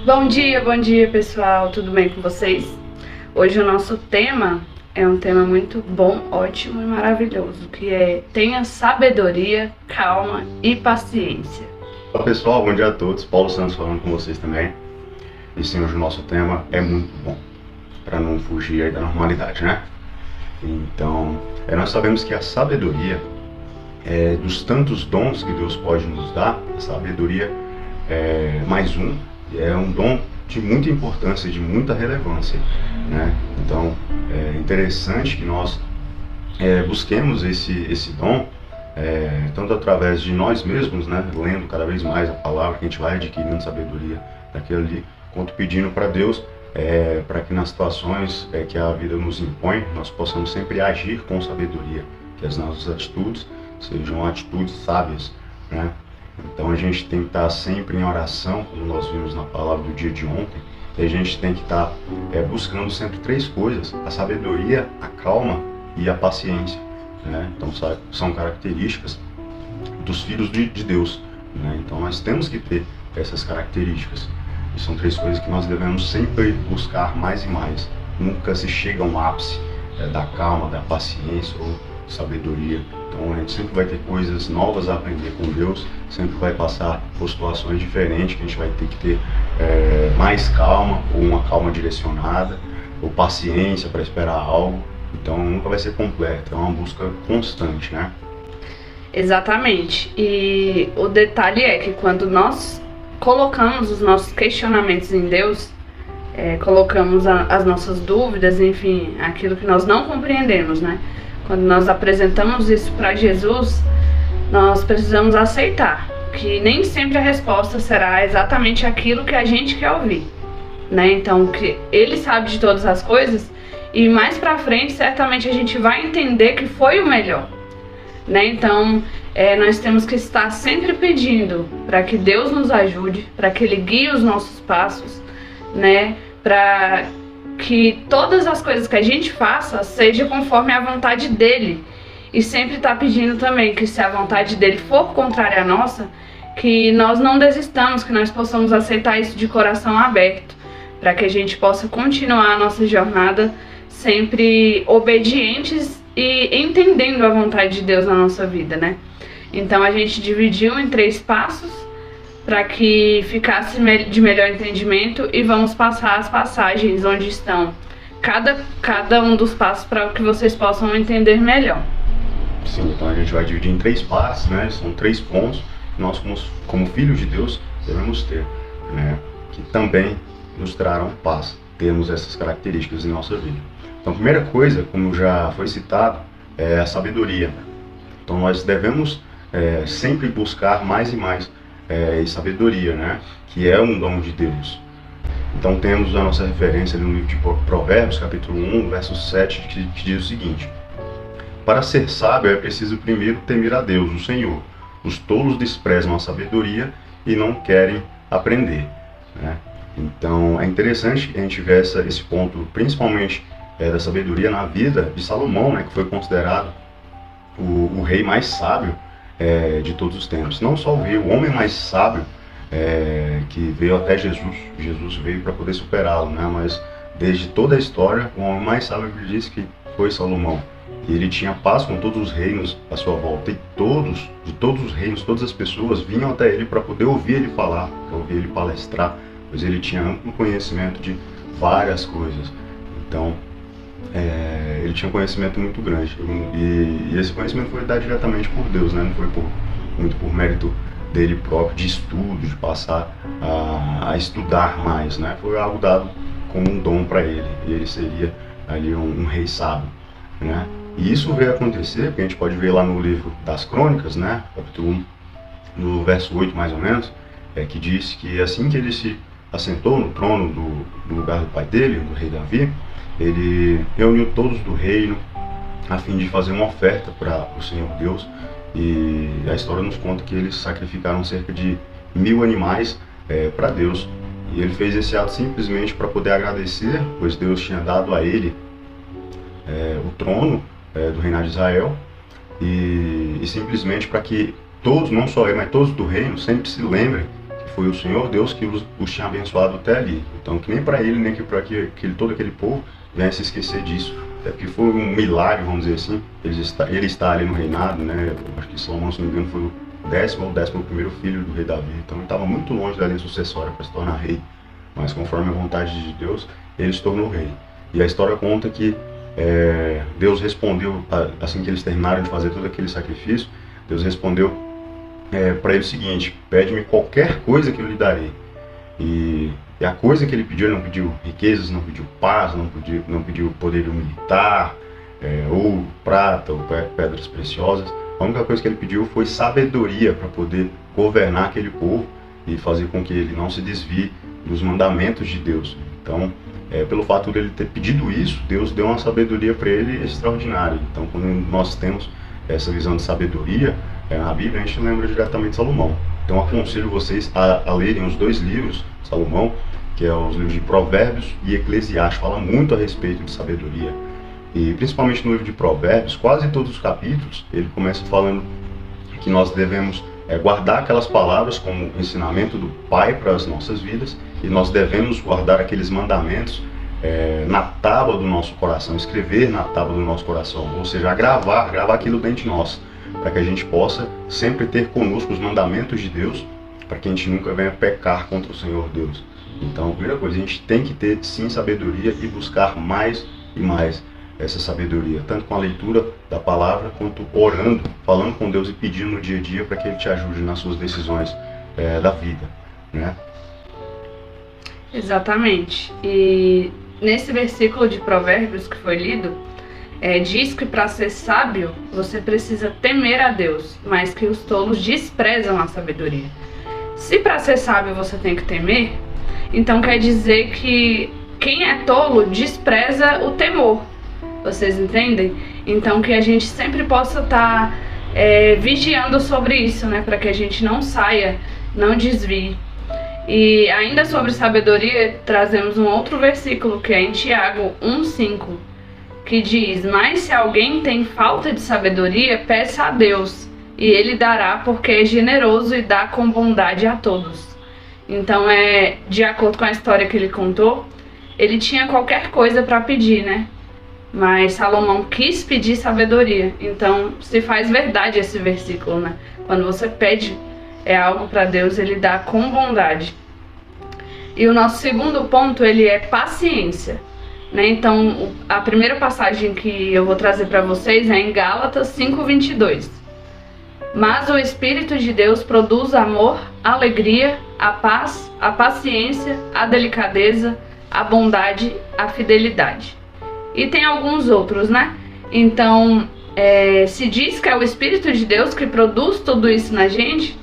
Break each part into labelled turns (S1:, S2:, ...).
S1: Bom dia pessoal, tudo bem com vocês? Hoje o nosso tema é um tema muito bom, ótimo e maravilhoso, que é tenha sabedoria, calma e paciência.
S2: Olá pessoal, bom dia a todos. Paulo Santos falando com vocês também. E sim, hoje o nosso tema é muito bom, para não fugir aí da normalidade, né? Então, nós sabemos que a sabedoria é dos tantos dons que Deus pode nos dar. A sabedoria é mais um, e é um dom de muita importância, de muita relevância, né? Então, é interessante que nós busquemos esse dom, tanto através de nós mesmos, né, lendo cada vez mais a palavra, que a gente vai adquirindo sabedoria daquilo ali, quanto pedindo para Deus, para que nas situações que a vida nos impõe, nós possamos sempre agir com sabedoria, que as nossas atitudes sejam atitudes sábias, né? Então a gente tem que estar sempre em oração, como nós vimos na palavra do dia de ontem, e a gente tem que estar buscando sempre três coisas: a sabedoria, a calma e a paciência, né? Então são características dos filhos de Deus, né? Então nós temos que ter essas características, e são três coisas que nós devemos sempre buscar mais e mais. Nunca se chega a um ápice da calma, da paciência ou sabedoria. Então a gente sempre vai ter coisas novas a aprender com Deus, sempre vai passar por situações diferentes, que a gente vai ter que ter mais calma, ou uma calma direcionada, ou paciência para esperar algo. Então nunca vai ser completo, é uma busca constante, né?
S1: Exatamente, e o detalhe é que quando nós colocamos os nossos questionamentos em Deus, colocamos as nossas dúvidas, enfim, aquilo que nós não compreendemos, né? Quando nós apresentamos isso para Jesus, nós precisamos aceitar que nem sempre a resposta será exatamente aquilo que a gente quer ouvir, né? Então, que Ele sabe de todas as coisas e mais para frente certamente a gente vai entender que foi o melhor, né? Então, nós temos que estar sempre pedindo para que Deus nos ajude, para que Ele guie os nossos passos, né? Para que todas as coisas que a gente faça seja conforme a vontade dele. E sempre está pedindo também que, se a vontade dele for contrária à nossa, que nós não desistamos, que nós possamos aceitar isso de coração aberto, para que a gente possa continuar a nossa jornada sempre obedientes e entendendo a vontade de Deus na nossa vida, né? Então a gente dividiu em 3 passos para que ficasse de melhor entendimento, e vamos passar as passagens onde estão cada um dos passos para que vocês possam entender melhor.
S2: Sim, então a gente vai dividir em 3 partes, né? São 3 pontos que nós, como filhos de Deus, devemos ter, né? Que também nos trarão paz. Temos essas características em nossa vida. Então, a primeira coisa, como já foi citado, é a sabedoria. Então, nós devemos sempre buscar mais e mais sabedoria, né? Que é um dom de Deus. Então, temos a nossa referência ali no livro de Provérbios, capítulo 1, verso 7, que diz o seguinte: para ser sábio é preciso primeiro temer a Deus, o Senhor. Os tolos desprezam a sabedoria e não querem aprender, né? Então é interessante que a gente vê esse ponto, principalmente da sabedoria, na vida de Salomão, né, que foi considerado o rei mais sábio de todos os tempos. Não só o rei, o homem mais sábio que veio até Jesus. Jesus veio para poder superá-lo, né? Mas desde toda a história, o homem mais sábio que disse que foi Salomão. E ele tinha paz com todos os reinos à sua volta, e de todos os reinos, todas as pessoas vinham até ele para poder ouvir ele falar, para ouvir ele palestrar, pois ele tinha amplo conhecimento de várias coisas. Então, ele tinha um conhecimento muito grande, e esse conhecimento foi dado diretamente por Deus, né? Não foi muito por mérito dele próprio, de estudo, de passar a estudar mais, né? Foi algo dado como um dom para ele, e ele seria ali um rei sábio, né? E isso veio acontecer, porque a gente pode ver lá no livro das Crônicas, né, capítulo 1, no verso 8 mais ou menos, que diz que assim que ele se assentou no trono do lugar do pai dele, do rei Davi, ele reuniu todos do reino a fim de fazer uma oferta para o Senhor Deus, e a história nos conta que eles sacrificaram cerca de 1000 animais para Deus, e ele fez esse ato simplesmente para poder agradecer, pois Deus tinha dado a ele o trono do reinado de Israel, e simplesmente para que todos, não só ele, mas todos do reino, sempre se lembrem que foi o Senhor Deus que os tinha abençoado até ali. Então, que nem para ele, nem para todo aquele povo venha se esquecer disso. Até porque foi um milagre, vamos dizer assim, ele está ali no reinado, né? Eu acho que Salomão, se não me engano, foi o 10º ou 11º filho do rei Davi. Então, ele estava muito longe da linha sucessória para se tornar rei. Mas, conforme a vontade de Deus, ele se tornou rei. E a história conta que Deus respondeu, assim que eles terminaram de fazer todo aquele sacrifício, Deus respondeu para ele o seguinte: pede-me qualquer coisa que eu lhe darei. E a coisa que ele pediu, ele não pediu riquezas, não pediu paz, não pediu poderio militar, ouro, prata ou pedras preciosas. A única coisa que ele pediu foi sabedoria para poder governar aquele povo e fazer com que ele não se desvie dos mandamentos de Deus. Então, pelo fato de ele ter pedido isso, Deus deu uma sabedoria para ele extraordinária. Então, quando nós temos essa visão de sabedoria na Bíblia, a gente lembra diretamente de Salomão. Então, aconselho vocês a lerem os 2 livros de Salomão, que é os livros de Provérbios e Eclesiastes. Fala muito a respeito de sabedoria. E principalmente no livro de Provérbios, quase todos os capítulos, ele começa falando que nós devemos guardar aquelas palavras como ensinamento do Pai para as nossas vidas, e nós devemos guardar aqueles mandamentos na tábua do nosso coração, escrever na tábua do nosso coração, ou seja, gravar aquilo dentro de nós, para que a gente possa sempre ter conosco os mandamentos de Deus, para que a gente nunca venha pecar contra o Senhor Deus. Então, a primeira coisa, a gente tem que ter sim sabedoria e buscar mais e mais essa sabedoria, tanto com a leitura da palavra, quanto orando, falando com Deus e pedindo no dia a dia para que Ele te ajude nas suas decisões da vida, né?
S1: Exatamente. E nesse versículo de Provérbios que foi lido, diz que para ser sábio você precisa temer a Deus, mas que os tolos desprezam a sabedoria. Se para ser sábio você tem que temer, então quer dizer que quem é tolo despreza o temor. Vocês entendem? Então que a gente sempre possa estar vigiando sobre isso, né? Para que a gente não saia, não desvie. E ainda sobre sabedoria, trazemos um outro versículo que é em Tiago 1,5, que diz: mas se alguém tem falta de sabedoria, peça a Deus, e Ele dará, porque é generoso e dá com bondade a todos. Então, de acordo com a história que ele contou, ele tinha qualquer coisa para pedir, né? Mas Salomão quis pedir sabedoria. Então, se faz verdade esse versículo, né? Quando você pede algo para Deus, Ele dá com bondade. E o nosso segundo ponto, ele é paciência, né? Então, a primeira passagem que eu vou trazer para vocês é em Gálatas 5:22. Mas o Espírito de Deus produz amor, alegria, a paz, a paciência, a delicadeza, a bondade, a fidelidade. E tem alguns outros, né? Então, se diz que é o Espírito de Deus que produz tudo isso na gente.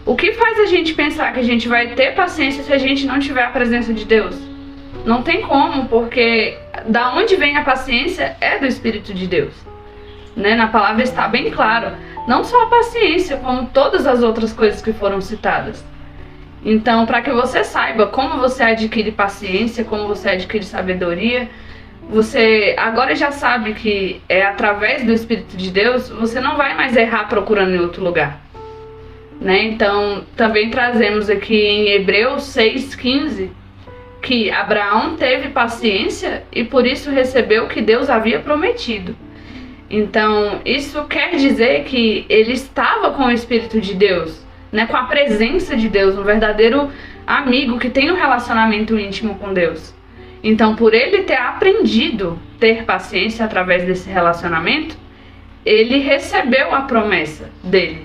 S1: O que faz a gente pensar que a gente vai ter paciência se a gente não tiver a presença de Deus? Não tem como, porque da onde vem a paciência é do Espírito de Deus, né? Na palavra está bem claro. Não só a paciência, como todas as outras coisas que foram citadas. Então, para que você saiba como você adquire paciência, como você adquire sabedoria, você agora já sabe que através do Espírito de Deus, você não vai mais errar procurando em outro lugar, né? Então, também trazemos aqui em Hebreus 6:15, que Abraão teve paciência e por isso recebeu o que Deus havia prometido. Então, isso quer dizer que ele estava com o Espírito de Deus, né? Com a presença de Deus, um verdadeiro amigo que tem um relacionamento íntimo com Deus. Então, por ele ter aprendido a ter paciência através desse relacionamento, ele recebeu a promessa dele,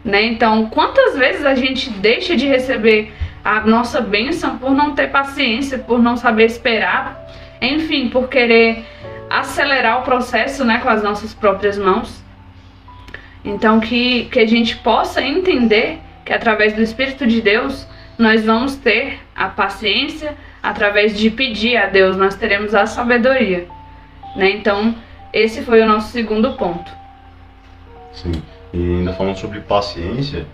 S1: né? Então, quantas vezes a gente deixa de receber a nossa bênção por não ter paciência, por não saber esperar, enfim, por querer acelerar o processo, né, com as nossas próprias mãos. Então, que a gente possa entender que através do Espírito de Deus, nós vamos ter a paciência, através de pedir a Deus, nós teremos a sabedoria, né? Então, esse foi o nosso segundo ponto.
S2: Sim, e ainda falando sobre paciência,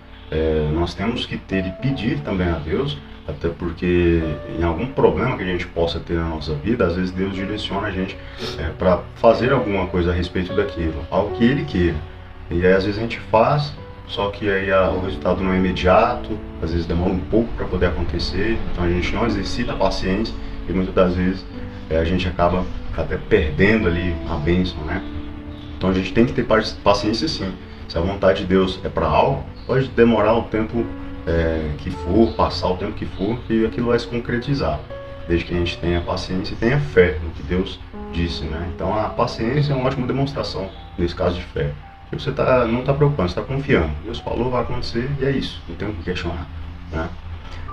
S2: nós temos que ter e pedir também a Deus, até porque em algum problema que a gente possa ter na nossa vida, às vezes Deus direciona a gente para fazer alguma coisa a respeito daquilo, algo que Ele queira. E aí às vezes a gente faz só que aí o resultado não é imediato, às vezes demora um pouco para poder acontecer, então a gente não exercita a paciência e muitas das vezes a gente acaba até perdendo ali a bênção, né? Então a gente tem que ter paciência sim. Se a vontade de Deus é para algo, pode demorar o tempo que for, passar o tempo que for, que aquilo vai se concretizar, desde que a gente tenha paciência e tenha fé no que Deus disse, né? Então a paciência é uma ótima demonstração nesse caso de fé. Porque você não está preocupando, você está confiando. Deus falou, vai acontecer e é isso, não tem o que questionar, né?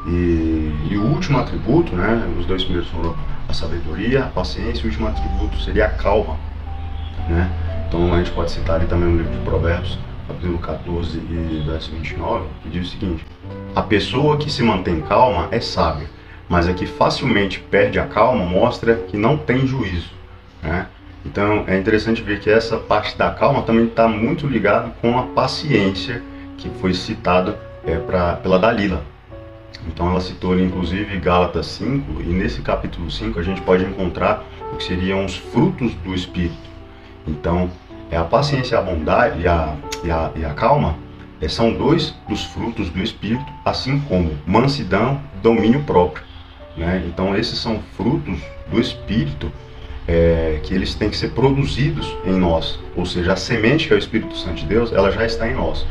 S2: E o último atributo, né? Os dois primeiros foram a sabedoria, a paciência, e o último atributo seria a calma, né? Então a gente pode citar ali também no livro de Provérbios, capítulo 14 e verso 29, que diz o seguinte: a pessoa que se mantém calma é sábia, mas a que facilmente perde a calma mostra que não tem juízo, né? Então é interessante ver que essa parte da calma também está muito ligada com a paciência que foi citada pela Dalila. Então ela citou ali inclusive Gálatas 5, e nesse capítulo 5 a gente pode encontrar o que seriam os frutos do Espírito. Então a paciência, a bondade e a calma são dois dos frutos do Espírito, assim como mansidão, domínio próprio, né? Então esses são frutos do Espírito que eles têm que ser produzidos em nós, ou seja, a semente que é o Espírito Santo de Deus, ela já está em nós.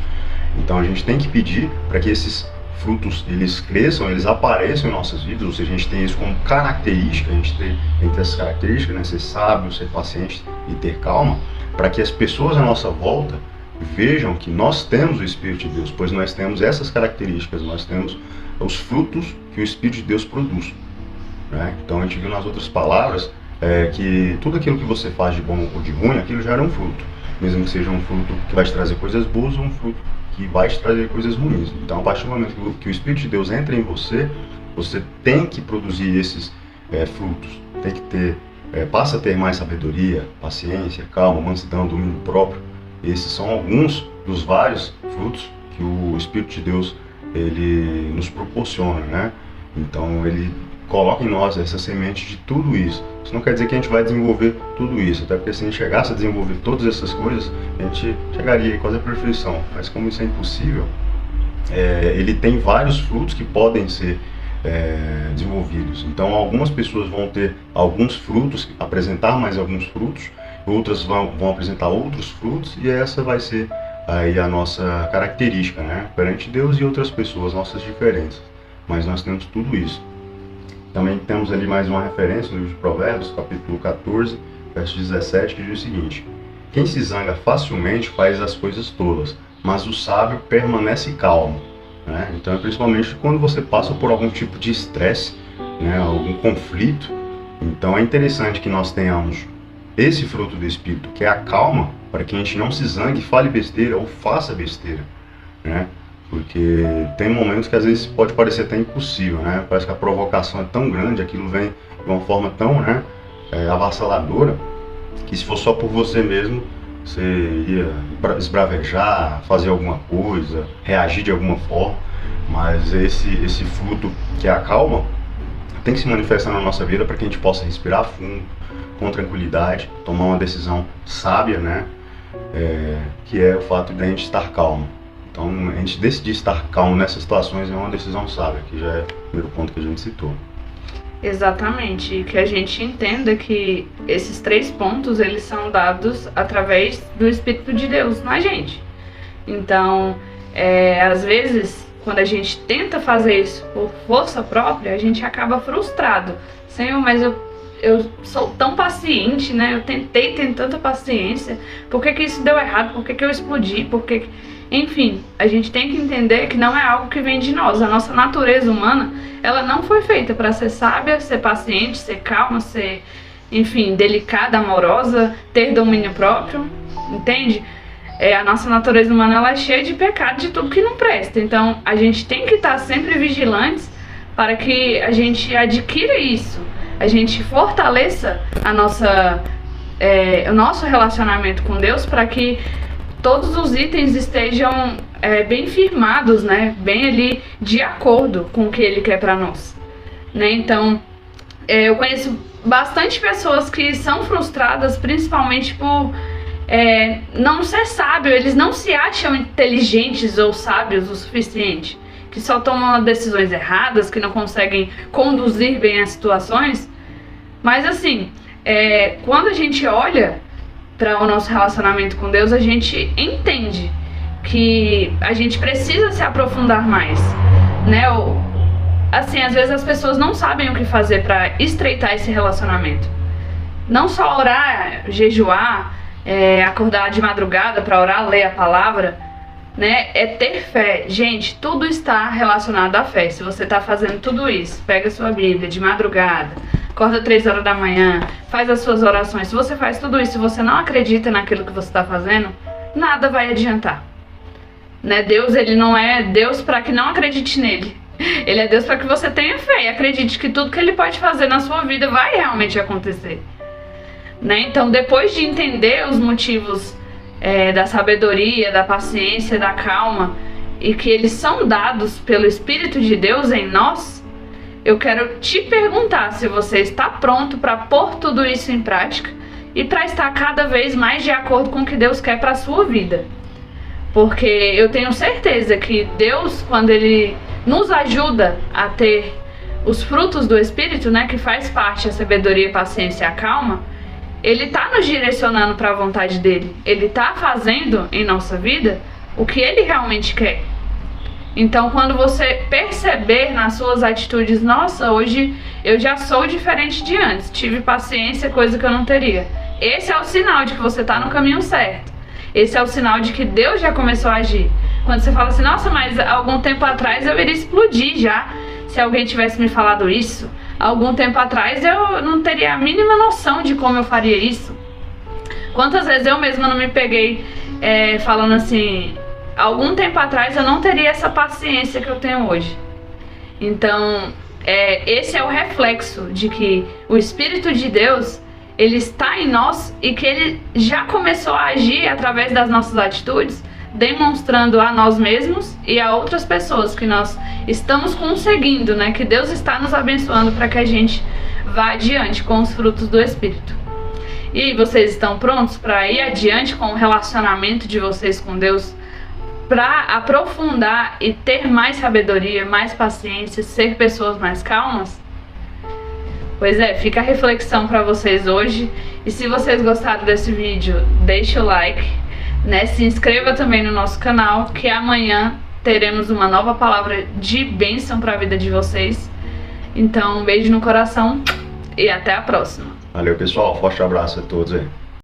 S2: Então a gente tem que pedir para que esses frutos eles cresçam, eles apareçam em nossas vidas, ou seja, a gente tem isso como característica, a gente tem essas características, né? Ser sábio, ser paciente e ter calma, para que as pessoas à nossa volta vejam que nós temos o Espírito de Deus, pois nós temos essas características, nós temos os frutos que o Espírito de Deus produz, né? Então a gente viu nas outras palavras que tudo aquilo que você faz de bom ou de ruim, aquilo já era um fruto, mesmo que seja um fruto que vai te trazer coisas boas ou um fruto que vai te trazer coisas ruins. Então a partir do momento que o Espírito de Deus entra em você, você tem que produzir esses frutos, tem que ter, passa a ter mais sabedoria, paciência, calma, mansidão, domínio próprio. Esses são alguns dos vários frutos que o Espírito de Deus ele nos proporciona, né? Então ele coloca em nós essa semente de tudo isso. Isso não quer dizer que a gente vai desenvolver tudo isso, até porque se a gente chegasse a desenvolver todas essas coisas, a gente chegaria quase à perfeição. Mas como isso é impossível, ele tem vários frutos que podem ser desenvolvidos. Então algumas pessoas vão ter alguns frutos, apresentar mais alguns frutos, outras vão apresentar outros frutos, e essa vai ser aí a nossa característica, né? Perante Deus e outras pessoas, nossas diferenças. Mas nós temos tudo isso. Também temos ali mais uma referência no livro de Provérbios, capítulo 14, verso 17, que diz o seguinte: quem se zanga facilmente faz as coisas tolas, mas o sábio permanece calmo, né? Então, principalmente quando você passa por algum tipo de estresse, né, algum conflito, então é interessante que nós tenhamos esse fruto do Espírito, que é a calma, para que a gente não se zangue, fale besteira ou faça besteira, né? Porque tem momentos que às vezes pode parecer até impossível, né? Parece que a provocação é tão grande, aquilo vem de uma forma tão, né, avassaladora, que se for só por você mesmo, você iria esbravejar, fazer alguma coisa, reagir de alguma forma. Mas esse fruto que é a calma tem que se manifestar na nossa vida para que a gente possa respirar fundo, com tranquilidade, tomar uma decisão sábia, né? Que é o fato de a gente estar calmo. Então, a gente decidir estar calmo nessas situações é uma decisão sábia, que já é o primeiro ponto que a gente citou.
S1: Exatamente, e que a gente entenda que esses 3 pontos, eles são dados através do Espírito de Deus na gente. Então, às vezes, quando a gente tenta fazer isso por força própria, a gente acaba frustrado. Senhor, mas eu sou tão paciente, né? Eu tentei ter tanta paciência, por que isso deu errado? Por que eu explodi? Enfim, a gente tem que entender que não é algo que vem de nós. A nossa natureza humana, ela não foi feita para ser sábia, ser paciente, ser calma, ser, enfim, delicada, amorosa, ter domínio próprio, entende? A nossa natureza humana, ela é cheia de pecado, de tudo que não presta. Então, a gente tem que estar sempre vigilantes para que a gente adquira isso, a gente fortaleça o nosso relacionamento com Deus, para que todos os itens estejam bem firmados, né? Bem ali de acordo com o que Ele quer para nós, né? Então, eu conheço bastante pessoas que são frustradas, principalmente por não ser sábio, eles não se acham inteligentes ou sábios o suficiente, que só tomam decisões erradas, que não conseguem conduzir bem as situações. Mas assim, quando a gente olha para o nosso relacionamento com Deus, a gente entende que a gente precisa se aprofundar mais, né? Assim, às vezes as pessoas não sabem o que fazer para estreitar esse relacionamento. Não só orar, jejuar, acordar de madrugada para orar, ler a palavra, né? É ter fé. Gente, tudo está relacionado à fé. Se você está fazendo tudo isso, pega a sua Bíblia de madrugada, acorda 3 horas da manhã, faz as suas orações. Se você faz tudo isso e você não acredita naquilo que você está fazendo, nada vai adiantar. Né? Deus, ele não é Deus para que não acredite nele. Ele é Deus para que você tenha fé e acredite que tudo que ele pode fazer na sua vida vai realmente acontecer. Né? Então, depois de entender os motivos da sabedoria, da paciência, da calma, e que eles são dados pelo Espírito de Deus em nós, eu quero te perguntar se você está pronto para pôr tudo isso em prática e para estar cada vez mais de acordo com o que Deus quer para a sua vida. Porque eu tenho certeza que Deus, quando Ele nos ajuda a ter os frutos do Espírito, né, que faz parte a sabedoria, a paciência e a calma, Ele está nos direcionando para a vontade dEle. Ele está fazendo em nossa vida o que Ele realmente quer. Então, quando você perceber nas suas atitudes, nossa, hoje eu já sou diferente de antes, tive paciência, coisa que eu não teria. Esse é o sinal de que você está no caminho certo. Esse é o sinal de que Deus já começou a agir. Quando você fala assim, nossa, mas algum tempo atrás eu iria explodir já. Se alguém tivesse me falado isso, algum tempo atrás eu não teria a mínima noção de como eu faria isso. Quantas vezes eu mesma não me peguei falando assim, algum tempo atrás eu não teria essa paciência que eu tenho hoje. Então, esse é o reflexo de que o Espírito de Deus, ele está em nós e que ele já começou a agir através das nossas atitudes, demonstrando a nós mesmos e a outras pessoas que nós estamos conseguindo, né? Que Deus está nos abençoando para que a gente vá adiante com os frutos do Espírito. E vocês estão prontos para ir adiante com o relacionamento de vocês com Deus, para aprofundar e ter mais sabedoria, mais paciência, ser pessoas mais calmas? Pois fica a reflexão para vocês hoje. E se vocês gostaram desse vídeo, deixe o like, né? Se inscreva também no nosso canal, que amanhã teremos uma nova palavra de bênção para a vida de vocês. Então, um beijo no coração e até a próxima.
S2: Valeu, pessoal. Forte abraço a todos aí.